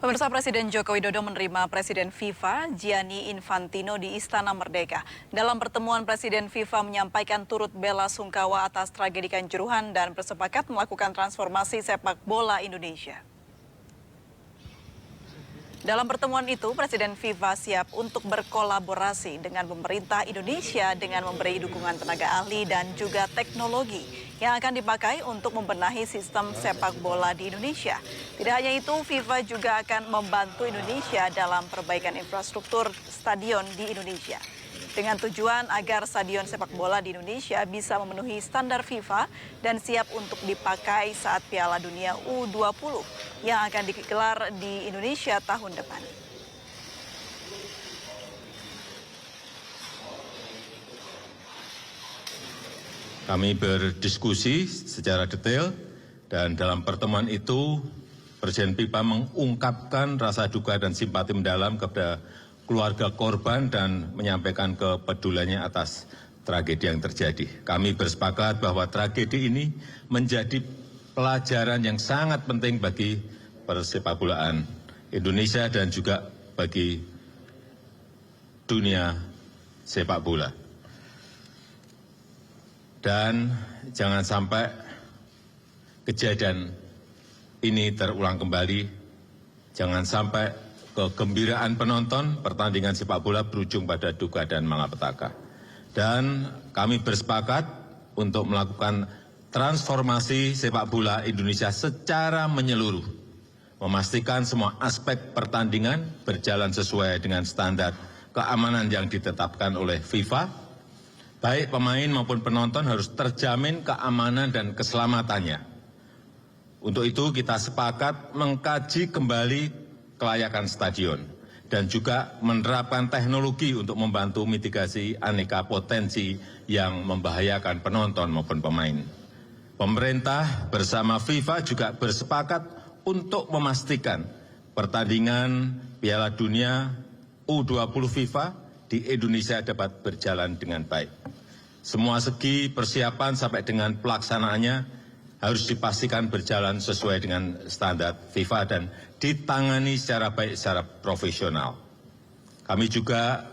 Pemirsa, Presiden Joko Widodo menerima Presiden FIFA Gianni Infantino di Istana Merdeka. Dalam pertemuan, Presiden FIFA menyampaikan turut bela sungkawa atas tragedi Kanjuruhan dan bersepakat melakukan transformasi sepak bola Indonesia. Dalam pertemuan itu, Presiden FIFA siap untuk berkolaborasi dengan pemerintah Indonesia dengan memberi dukungan tenaga ahli dan juga teknologi yang akan dipakai untuk membenahi sistem sepak bola di Indonesia. Tidak hanya itu, FIFA juga akan membantu Indonesia dalam perbaikan infrastruktur stadion di Indonesia. Dengan tujuan agar stadion sepak bola di Indonesia bisa memenuhi standar FIFA dan siap untuk dipakai saat Piala Dunia U20 yang akan digelar di Indonesia tahun depan. Kami berdiskusi secara detail dan dalam pertemuan itu Presiden FIFA mengungkapkan rasa duka dan simpati mendalam kepada keluarga korban dan menyampaikan kepeduliannya atas tragedi yang terjadi. Kami bersepakat bahwa tragedi ini menjadi pelajaran yang sangat penting bagi persepakbolaan Indonesia dan juga bagi dunia sepak bola. Dan jangan sampai kejadian ini terulang kembali, jangan sampai kegembiraan penonton pertandingan sepak bola berujung pada duka dan malapetaka. Dan kami bersepakat untuk melakukan transformasi sepak bola Indonesia secara menyeluruh, memastikan semua aspek pertandingan berjalan sesuai dengan standar keamanan yang ditetapkan oleh FIFA. Baik pemain maupun penonton harus terjamin keamanan dan keselamatannya. Untuk itu kita sepakat mengkaji kembali kelayakan stadion dan juga menerapkan teknologi untuk membantu mitigasi aneka potensi yang membahayakan penonton maupun pemain. Pemerintah bersama FIFA juga bersepakat untuk memastikan pertandingan Piala Dunia U20 FIFA di Indonesia dapat berjalan dengan baik. Semua segi persiapan sampai dengan pelaksanaannya harus dipastikan berjalan sesuai dengan standar FIFA dan ditangani secara baik, secara profesional. Kami juga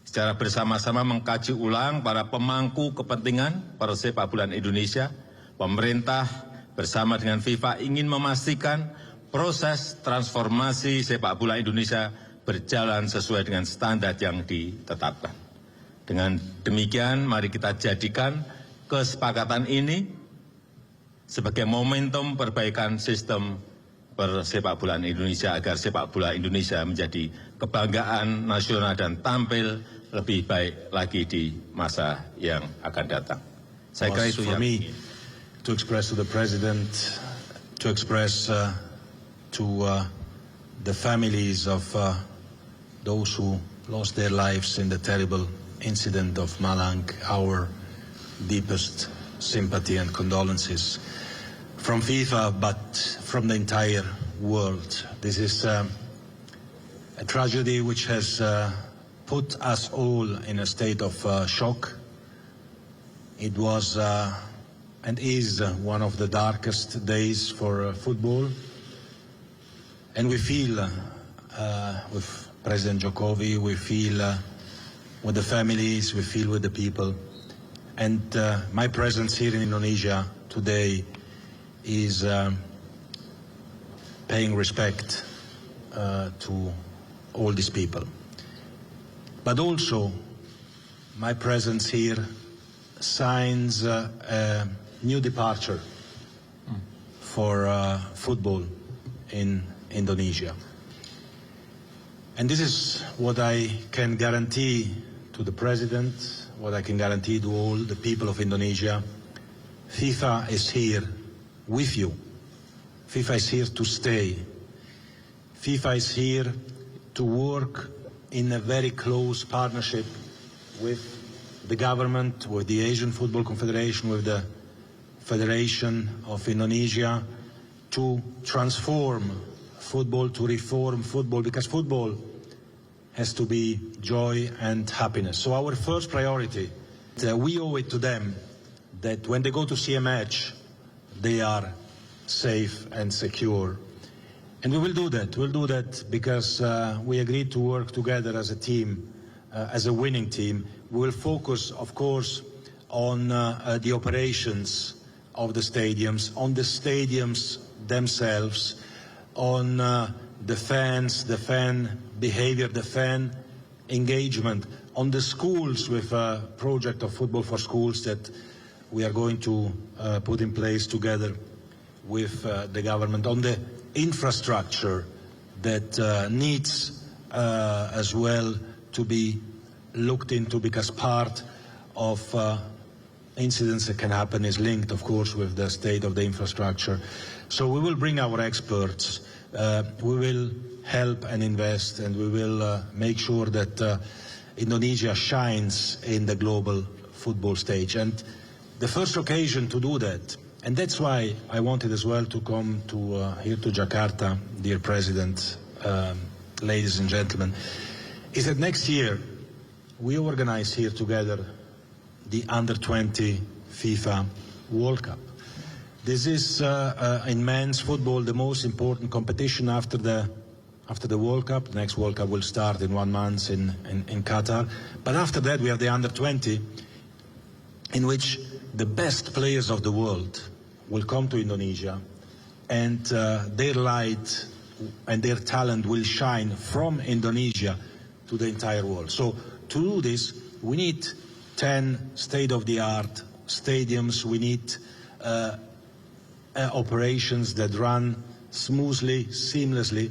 secara bersama-sama mengkaji ulang para pemangku kepentingan persepak bola Indonesia. Pemerintah bersama dengan FIFA ingin memastikan proses transformasi sepak bola Indonesia berjalan sesuai dengan standar yang ditetapkan. Dengan demikian, mari kita jadikan kesepakatan ini sebagai momentum perbaikan sistem persepak bola Indonesia agar sepak bola Indonesia menjadi kebanggaan nasional dan tampil lebih baik lagi di masa yang akan datang. Saya kira itu for me to express to the President, to express to the families of those who lost their lives in the terrible incident of Malang, our deepest sympathy and condolences from FIFA, but from the entire world. This is a tragedy which has put us all in a state of shock. It was and is one of the darkest days for football, and we feel with President Jokowi, we feel with the families, we feel with the people. And my presence here in Indonesia today is paying respect to all these people. But also, my presence here signs a new departure for football in Indonesia. And this is what I can guarantee to the President, what I can guarantee to all the people of Indonesia. FIFA is here with you. FIFA is here to stay. FIFA is here to work in a very close partnership with the government, with the Asian Football Confederation, with the Federation of Indonesia, to transform football, to reform football, because football has to be joy and happiness. So our first priority, we owe it to them that when they go to see a match, they are safe and secure. And we will do that. We'll do that because we agreed to work together as a team, as a winning team. We will focus, of course, on the operations of the stadiums, on the stadiums themselves, on the fans, the fan behavior, the fan engagement, on the schools with a project of Football for Schools that we are going to put in place together with the government, on the infrastructure that needs as well to be looked into, because part of incidents that can happen is linked, of course, with the state of the infrastructure. So we will bring our experts, we will help and invest, and we will make sure that Indonesia shines in the global football stage. And the first occasion to do that, and that's why I wanted as well to come to here to Jakarta, dear President, ladies and gentlemen, is that next year we organize here together the Under-20 FIFA World Cup. This is in men's football the most important competition after the World Cup. The next World Cup will start in 1 month in Qatar. But after that we have the Under-20, in which the best players of the world will come to Indonesia, and their light and their talent will shine from Indonesia to the entire world. So to do this, we need 10 state-of-the-art stadiums. We need operations that run smoothly, seamlessly,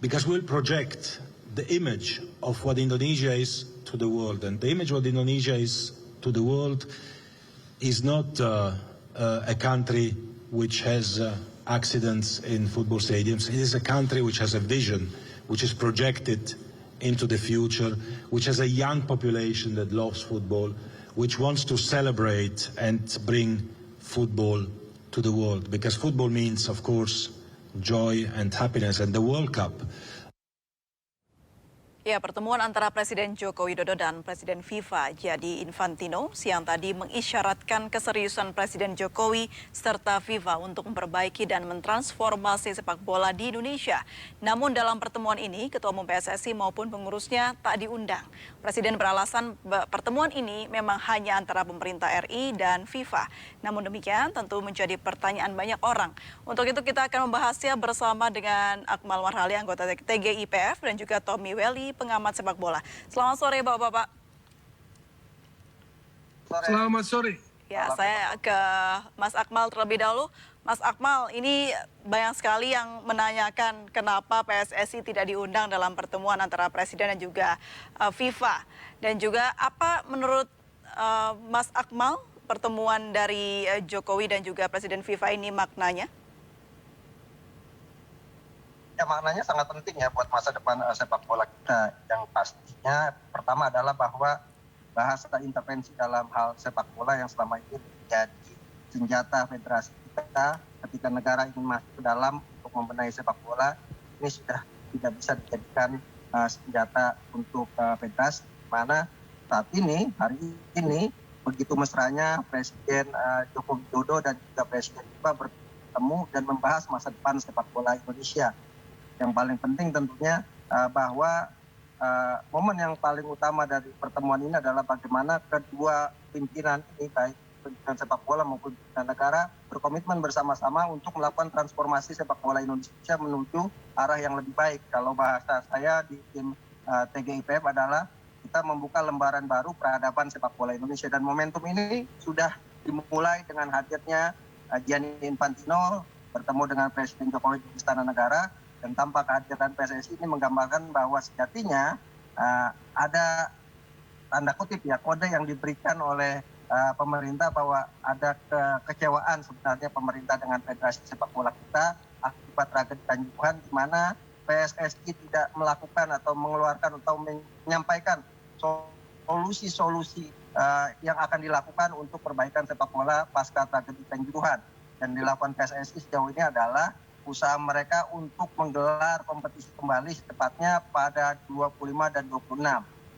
because we'll project the image of what Indonesia is to the world. And the image of what Indonesia is to the world is not a country which has accidents in football stadiums. It is a country which has a vision, which is projected into the future, which has a young population that loves football, which wants to celebrate and bring football to the world. Because football means, of course, joy and happiness. And the World Cup. Ya, pertemuan antara Presiden Joko Widodo dan Presiden FIFA Gianni Infantino siang tadi mengisyaratkan keseriusan Presiden Jokowi serta FIFA untuk memperbaiki dan mentransformasi sepak bola di Indonesia. Namun dalam pertemuan ini, Ketua Umum PSSI maupun pengurusnya tak diundang. Presiden beralasan pertemuan ini memang hanya antara pemerintah RI dan FIFA. Namun demikian tentu menjadi pertanyaan banyak orang. Untuk itu kita akan membahasnya bersama dengan Akmal Marhali, anggota TGIPF, dan juga Tommy Welly, pengamat sepak bola. Selamat sore Bapak-Bapak. Selamat sore. Ya, saya ke Mas Akmal terlebih dahulu. Mas Akmal, ini banyak sekali yang menanyakan kenapa PSSI tidak diundang dalam pertemuan antara Presiden dan juga FIFA. Dan juga apa menurut Mas Akmal pertemuan dari Jokowi dan juga Presiden FIFA ini maknanya? Ya, maknanya sangat penting ya buat masa depan sepak bola kita. Yang pastinya pertama adalah bahwa bahasa intervensi dalam hal sepak bola yang selama ini menjadi senjata federasi kita ketika negara ingin masuk ke dalam untuk membenahi sepak bola, ini sudah tidak bisa dijadikan senjata untuk federasi, mana saat ini, hari ini, begitu mesranya Presiden Joko Widodo dan juga Presiden FIFA bertemu dan membahas masa depan sepak bola Indonesia. Yang paling penting tentunya bahwa momen yang paling utama dari pertemuan ini adalah bagaimana kedua pimpinan ini, baik pimpinan sepak bola maupun pimpinan negara, berkomitmen bersama-sama untuk melakukan transformasi sepak bola Indonesia menuju arah yang lebih baik. Kalau bahasa saya di tim TGIPF adalah kita membuka lembaran baru peradaban sepak bola Indonesia. Dan momentum ini sudah dimulai dengan hadirnya Gianni Infantino bertemu dengan Presiden Jokowi di Istana Negara. Dan tanpa kehadiran PSSI ini menggambarkan bahwa sejatinya ada tanda kutip ya kode yang diberikan oleh pemerintah bahwa ada kekecewaan sebenarnya pemerintah dengan Federasi Sepak Bola kita akibat tragedi Kanjuruhan, di mana PSSI tidak melakukan atau mengeluarkan atau menyampaikan solusi-solusi yang akan dilakukan untuk perbaikan sepak bola pasca tragedi Kanjuruhan. Dan dilakukan PSSI sejauh ini adalah usaha mereka untuk menggelar kompetisi kembali secepatnya pada 25 dan 26.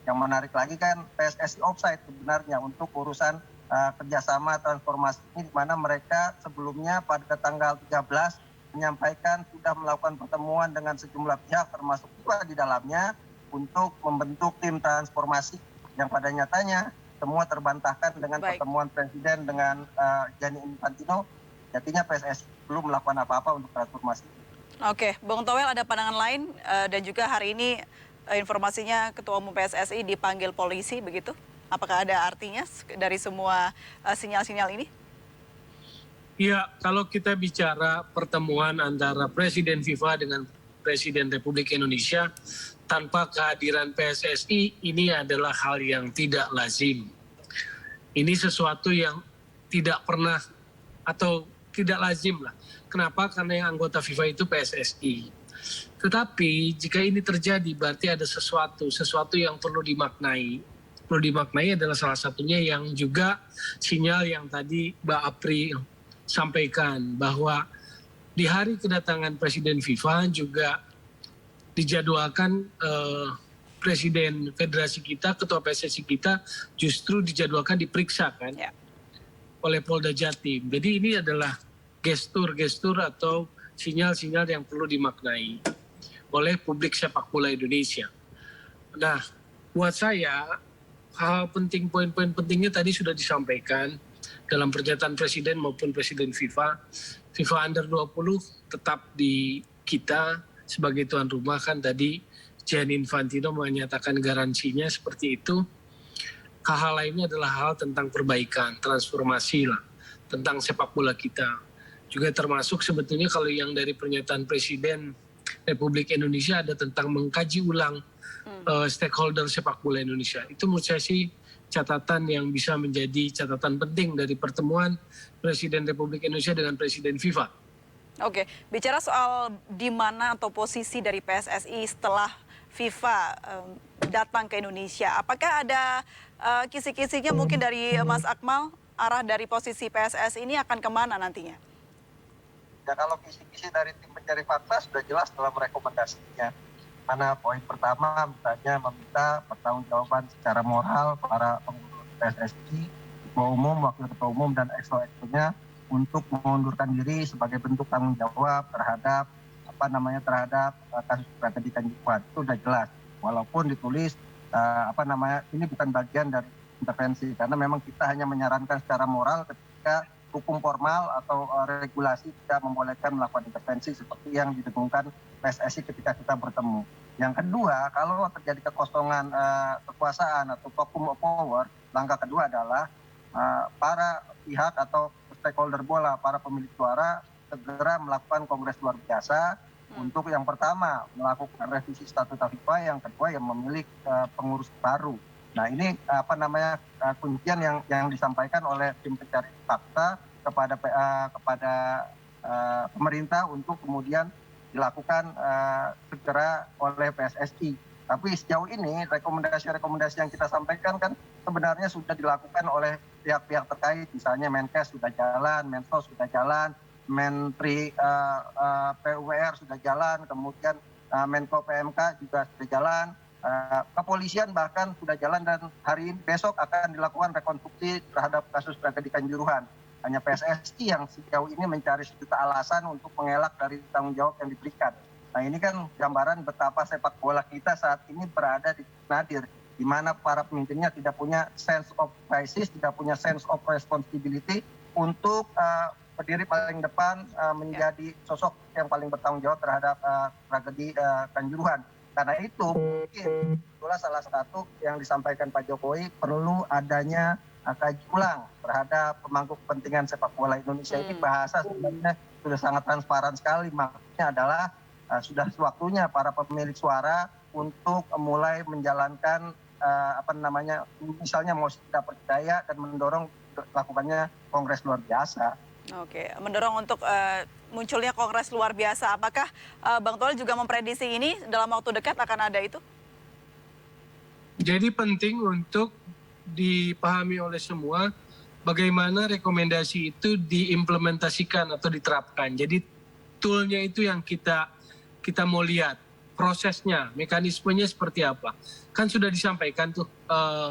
Yang menarik lagi kan PSSI offside sebenarnya untuk urusan kerjasama transformasi ini, di mana mereka sebelumnya pada tanggal 13 menyampaikan sudah melakukan pertemuan dengan sejumlah pihak termasuk juga di dalamnya untuk membentuk tim transformasi yang pada nyatanya semua terbantahkan dengan Baik. pertemuan Presiden dengan Gianni Infantino. Jadinya PSSI belum melakukan apa-apa untuk transformasi. Oke, Bung Toel ada pandangan lain dan juga hari ini informasinya Ketua Umum PSSI dipanggil polisi begitu? Apakah ada artinya dari semua sinyal-sinyal ini? Ya, kalau kita bicara pertemuan antara Presiden FIFA dengan Presiden Republik Indonesia tanpa kehadiran PSSI, ini adalah hal yang tidak lazim. Ini sesuatu yang tidak pernah atau tidak lazim lah. Kenapa? Karena yang anggota FIFA itu PSSI. Tetapi jika ini terjadi berarti ada sesuatu yang perlu dimaknai. Perlu dimaknai adalah salah satunya yang juga sinyal yang tadi Mbak Apri sampaikan bahwa di hari kedatangan Presiden FIFA juga dijadwalkan Presiden Federasi kita, Ketua PSSI kita justru dijadwalkan diperiksa kan Ya. oleh Polda Jatim. Jadi ini adalah gestur-gestur atau sinyal-sinyal yang perlu dimaknai oleh publik sepak bola Indonesia. Nah, buat saya hal penting, poin-poin pentingnya tadi sudah disampaikan dalam pernyataan Presiden maupun Presiden FIFA. FIFA Under 20 tetap di kita sebagai tuan rumah kan tadi Gianni Infantino menyatakan garansinya seperti itu. Hal lainnya adalah hal tentang perbaikan, transformasi lah, tentang sepak bola kita. Juga termasuk sebetulnya kalau yang dari pernyataan Presiden Republik Indonesia ada tentang mengkaji ulang stakeholder sepak bola Indonesia. Itu menurut saya sih catatan yang bisa menjadi catatan penting dari pertemuan Presiden Republik Indonesia dengan Presiden FIFA. Oke, bicara soal di mana atau posisi dari PSSI setelah FIFA datang ke Indonesia, apakah ada kisi-kisinya mungkin dari Mas Akmal, arah dari posisi PSSI ini akan kemana nantinya? Ya kalau kisi-kisi dari tim pencari fakta sudah jelas dalam rekomendasinya. Mana poin pertama misalnya meminta pertanggungjawaban secara moral para pengurus PSSI, Ketua Umum, Wakil Ketua Umum, dan EXO-EXO-nya untuk mengundurkan diri sebagai bentuk tanggung jawab terhadap kasus tragedi Kanjuruhan. Itu sudah jelas. Walaupun ditulis ini bukan bagian dari intervensi karena memang kita hanya menyarankan secara moral ketika hukum formal atau regulasi tidak membolehkan melakukan intervensi seperti yang didengungkan PSSI ketika kita bertemu. Yang kedua, kalau terjadi kekosongan kekuasaan atau vacuum of power, langkah kedua adalah para pihak atau stakeholder bola, para pemilik suara segera melakukan kongres luar biasa untuk yang pertama melakukan revisi statuta FIFA, yang kedua yang memilih pengurus baru. Nah ini kuncian yang disampaikan oleh tim pencari fakta kepada pemerintah untuk kemudian dilakukan segera oleh PSSI. Tapi sejauh ini rekomendasi-rekomendasi yang kita sampaikan kan sebenarnya sudah dilakukan oleh pihak-pihak terkait, misalnya Menkes sudah jalan, Mensos sudah jalan, Menteri PUPR sudah jalan, kemudian Menko PMK juga sudah jalan. Kepolisian bahkan sudah jalan dan hari ini besok akan dilakukan rekonstruksi terhadap kasus tragedi Kanjuruhan. Hanya PSSI yang sejauh ini mencari sejuta alasan untuk mengelak dari tanggung jawab yang diberikan. Nah ini kan gambaran betapa sepak bola kita saat ini berada di nadir, di mana para pemimpinnya tidak punya sense of crisis, tidak punya sense of responsibility untuk berdiri paling depan menjadi sosok yang paling bertanggung jawab terhadap tragedi Kanjuruhan. Karena itu mungkin itulah salah satu yang disampaikan Pak Jokowi, perlu adanya kaji ulang terhadap pemangku kepentingan sepak bola Indonesia. Ini bahasa sebenarnya sudah sangat transparan sekali. Maksudnya adalah sudah waktunya para pemilik suara untuk mulai menjalankan misalnya mau tidak percaya dan mendorong lakukannya kongres luar biasa. Oke, mendorong untuk munculnya kongres luar biasa. Apakah Bang Toel juga memprediksi ini dalam waktu dekat akan ada itu? Jadi penting untuk dipahami oleh semua bagaimana rekomendasi itu diimplementasikan atau diterapkan. Jadi toolnya itu yang kita mau lihat, prosesnya, mekanismenya seperti apa. Kan sudah disampaikan tuh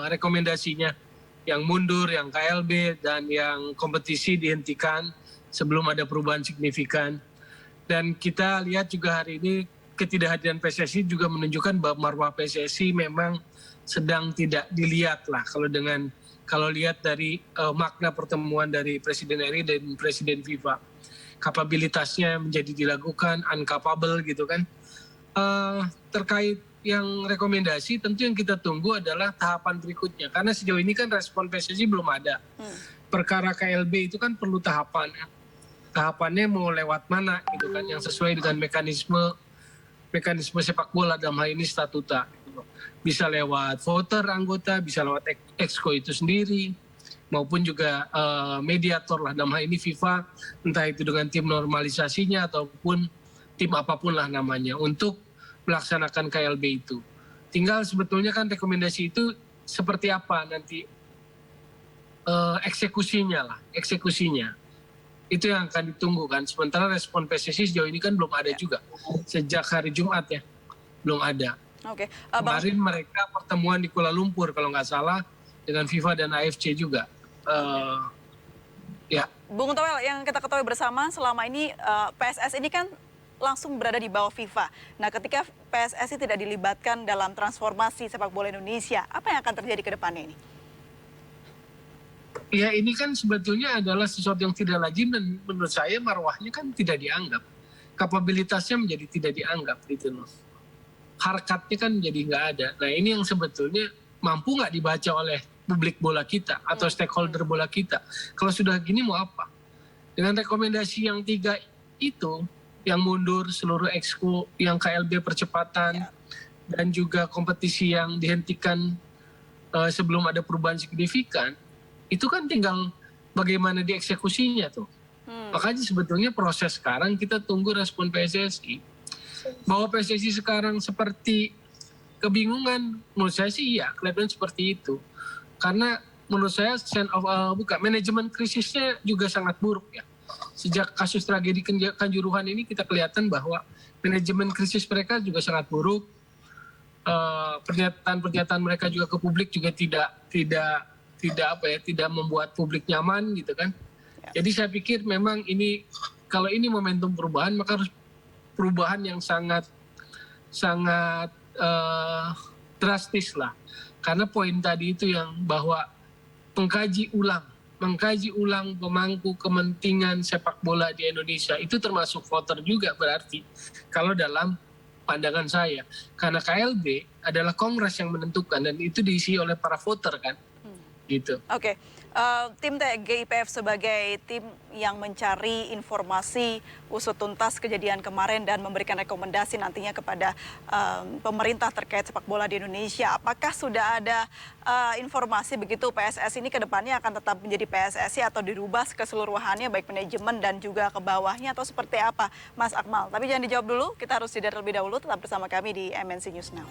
rekomendasinya, yang mundur, yang KLB, dan yang kompetisi dihentikan sebelum ada perubahan signifikan. Dan kita lihat juga hari ini ketidakhadiran PSSI juga menunjukkan bahwa marwah PSSI memang sedang tidak dilihat lah kalau lihat dari makna pertemuan dari Presiden RI dan Presiden FIFA. Kapabilitasnya menjadi dilakukan, uncapable gitu kan. Terkait yang rekomendasi tentu yang kita tunggu adalah tahapan berikutnya. Karena sejauh ini kan respon PSSI belum ada. Perkara KLB itu kan perlu tahapan. Tahapannya mau lewat mana gitu kan, yang sesuai dengan mekanisme sepak bola dalam hal ini statuta. Bisa lewat voter anggota, bisa lewat exco itu sendiri, maupun juga mediator lah dalam hal ini FIFA, entah itu dengan tim normalisasinya ataupun tim apapun lah namanya untuk melaksanakan KLB itu. Tinggal sebetulnya kan rekomendasi itu seperti apa nanti eksekusinya. Itu yang akan ditunggu kan. Sementara respon PSSI sejauh ini kan belum ada juga. Sejak hari Jumat ya, belum ada. Oke. Kemarin mereka pertemuan di Kuala Lumpur kalau nggak salah dengan FIFA dan AFC juga. Ya. Bung Toel, yang kita ketahui bersama selama ini PSS ini kan langsung berada di bawah FIFA. Nah, ketika PSSI tidak dilibatkan dalam transformasi sepak bola Indonesia, apa yang akan terjadi ke depannya ini? Ya, ini kan sebetulnya adalah sesuatu yang tidak lazim dan menurut saya marwahnya kan tidak dianggap. Kapabilitasnya menjadi tidak dianggap gitu loh. Harkatnya kan jadi nggak ada. Nah, ini yang sebetulnya mampu nggak dibaca oleh publik bola kita atau stakeholder bola kita. Kalau sudah gini mau apa? Dengan rekomendasi yang 3 itu, yang mundur seluruh exco, yang KLB percepatan, dan juga kompetisi yang dihentikan sebelum ada perubahan signifikan, itu kan tinggal bagaimana dieksekusinya tuh. Makanya sebetulnya proses sekarang kita tunggu respon PSSI. Bahwa PSSI sekarang seperti kebingungan, menurut saya sih iya, kelihatan seperti itu. Karena menurut saya manajemen krisisnya juga sangat buruk ya. Sejak kasus tragedi Kanjuruhan ini kita kelihatan bahwa manajemen krisis mereka juga sangat buruk. Pernyataan mereka juga ke publik juga tidak membuat publik nyaman gitu kan. Jadi saya pikir memang ini kalau ini momentum perubahan maka harus perubahan yang sangat drastis lah. Karena poin tadi itu yang bahwa mengkaji ulang pemangku kepentingan sepak bola di Indonesia itu termasuk voter juga berarti kalau dalam pandangan saya. Karena KLB adalah kongres yang menentukan dan itu diisi oleh para voter kan. Gitu. Oke. Tim TGIPF sebagai tim yang mencari informasi usut tuntas kejadian kemarin dan memberikan rekomendasi nantinya kepada pemerintah terkait sepak bola di Indonesia. Apakah sudah ada informasi begitu PSSI ini ke depannya akan tetap menjadi PSSI atau dirubah keseluruhannya baik manajemen dan juga ke bawahnya atau seperti apa, Mas Akmal? Tapi jangan dijawab dulu, kita harus jeda terlebih dahulu. Tetap bersama kami di MNC News Now.